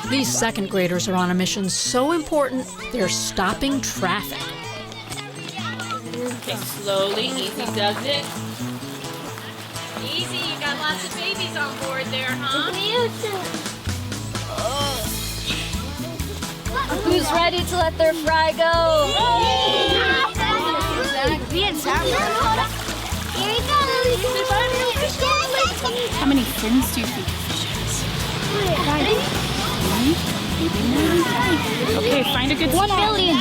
These second graders are on a mission so important, they're stopping traffic. Okay, slowly, easy does it. Easy, you got lots of babies on board there, huh? Who's ready to let their fry go? How many fins do you think fishes? Okay, find a good spot. 1 billion.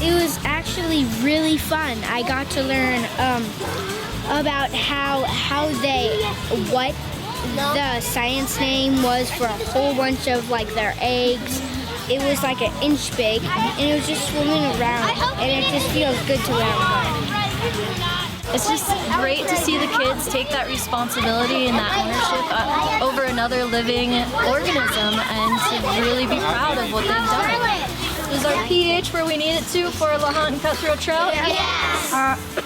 It was actually really fun. I got to learn about what the science name was for a whole bunch of like their eggs. It was like an inch big, and it was just swimming around, and it just feels good to learn about it. It's just great to see the kids take that responsibility and that ownership over another living organism and to really be proud of what they've done. Is our pH where we need it to for Lahontan cutthroat trout? Yes.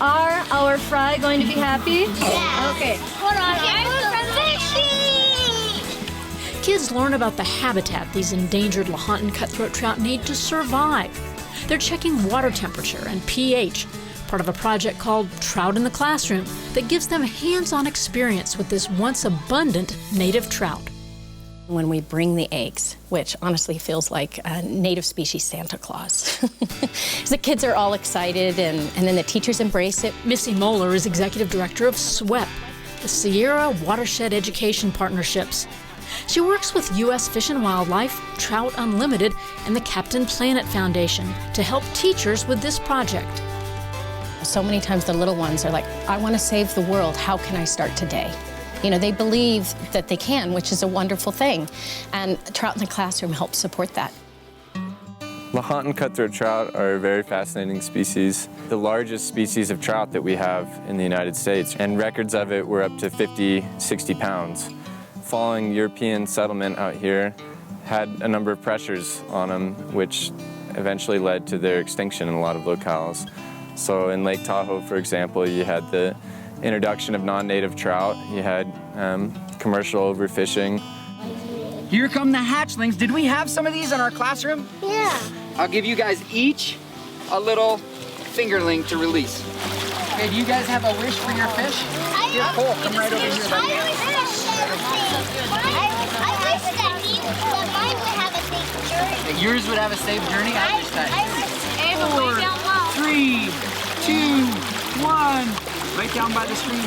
Are our fry going to be happy? Yes. Okay. Hold on, I'm fishing! Kids learn about the habitat these endangered Lahontan cutthroat trout need to survive. They're checking water temperature and pH, part of a project called Trout in the Classroom that gives them hands-on experience with this once abundant native trout. When we bring the eggs, which honestly feels like a native species Santa Claus. The kids are all excited and then the teachers embrace it. Missy Moeller is executive director of SWEP, the Sierra Watershed Education Partnerships. She works with U.S. Fish and Wildlife, Trout Unlimited, and the Captain Planet Foundation to help teachers with this project. So many times the little ones are like, I want to save the world, how can I start today? You know, they believe that they can, which is a wonderful thing. And Trout in the Classroom helps support that. Lahontan cutthroat trout are a very fascinating species, the largest species of trout that we have in the United States, and records of it were up to 50, 60 pounds. Following European settlement out here had a number of pressures on them, which eventually led to their extinction in a lot of locales. So in Lake Tahoe, for example, you had the introduction of non-native trout, you had commercial overfishing. Here come the hatchlings. Did we have some of these in our classroom? Yeah. I'll give you guys each a little fingerling to release. Okay, do you guys have a wish for your fish? Here, Cole, come right over here. I wish that mine would have a safe journey. That yours would have a safe journey? I wish that. 4, 3, 2, 1. Right down by the stream. 0.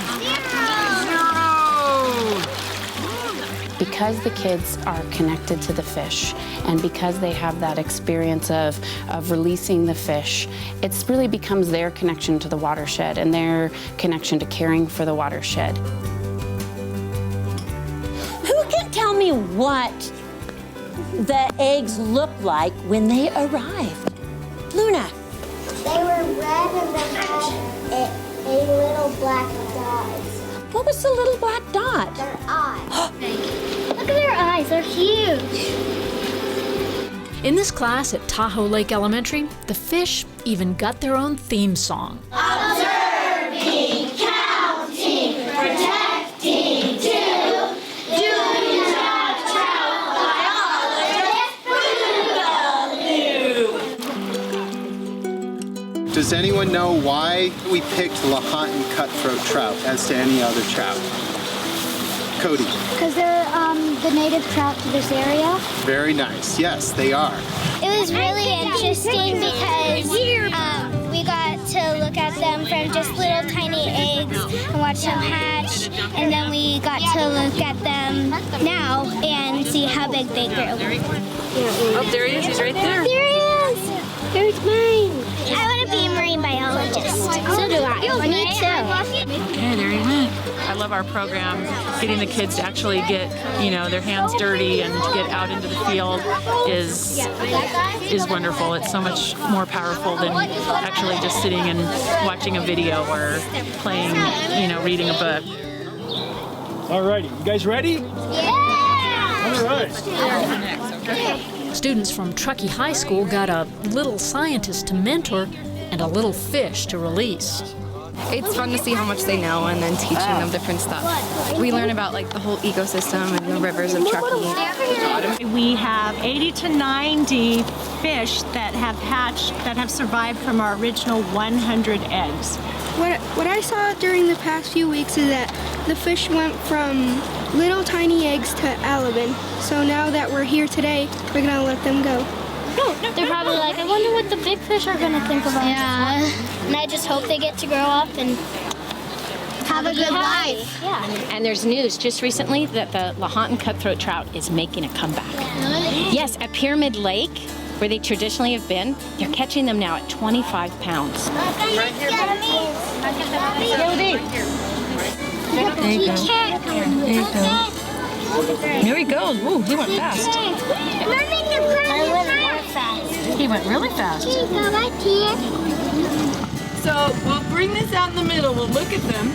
Because the kids are connected to the fish and because they have that experience of releasing the fish, it really becomes their connection to the watershed and their connection to caring for the watershed. Who can tell me what the eggs looked like when they arrived? Luna. They were red and then had a little black dot. What was the little black dot? Their eyes. Look at their eyes, they're huge. In this class at Tahoe Lake Elementary, the fish even got their own theme song. Observing, counting, protecting, doing job, trout, biologist, Does anyone know why we picked Lahontan cutthroat trout as to any other trout? Cody. Because they're the native trout to this area. Very nice. Yes, they are. It was really interesting because we got to look at them from just little tiny eggs and watch them hatch, and then we got to look at them now and see how big they grew. Oh, there he is. He's right there. There he is. There's mine. I want to be a marine biologist. So do I. Me too. Okay, there he went. I love our program, getting the kids to actually get, their hands dirty and to get out into the field is wonderful. It's so much more powerful than actually just sitting and watching a video or playing, reading a book. All righty, you guys ready? Yeah! All right. Students from Truckee High School got a little scientist to mentor and a little fish to release. It's fun to see how much they know and then teaching them different stuff. We learn about like the whole ecosystem and the rivers of Truckee. We have 80 to 90 fish that have hatched, that have survived from our original 100 eggs. What I saw during the past few weeks is that the fish went from little tiny eggs to alevin. So now that we're here today, we're gonna let them go. They're probably like, I wonder what the big fish are gonna think about. Yeah, and I just hope they get to grow up and have a good life. Yeah. And there's news just recently that the Lahontan cutthroat trout is making a comeback. Yes, at Pyramid Lake, where they traditionally have been, they're catching them now at 25 pounds. Right here. There you go. There you go. There he goes. Ooh, he went fast. He went really fast. So we'll bring this out in the middle. We'll look at them.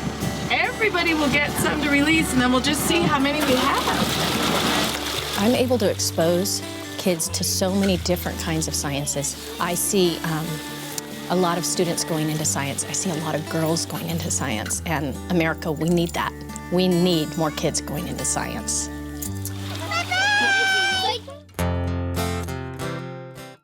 Everybody will get some to release, and then we'll just see how many we have. I'm able to expose kids to so many different kinds of sciences. I see a lot of students going into science. I see a lot of girls going into science. And America, we need that. We need more kids going into science.